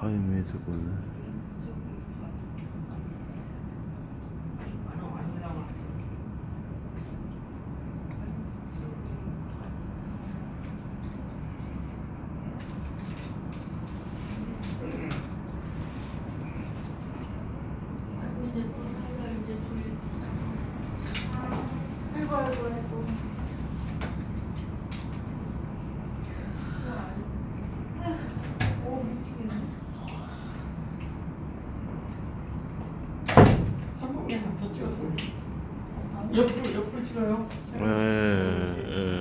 하이메드골. 아이고 아이고 아이고. 오 미치겠네. 상품이 더 찍어서 옆으로 찍어요. 예.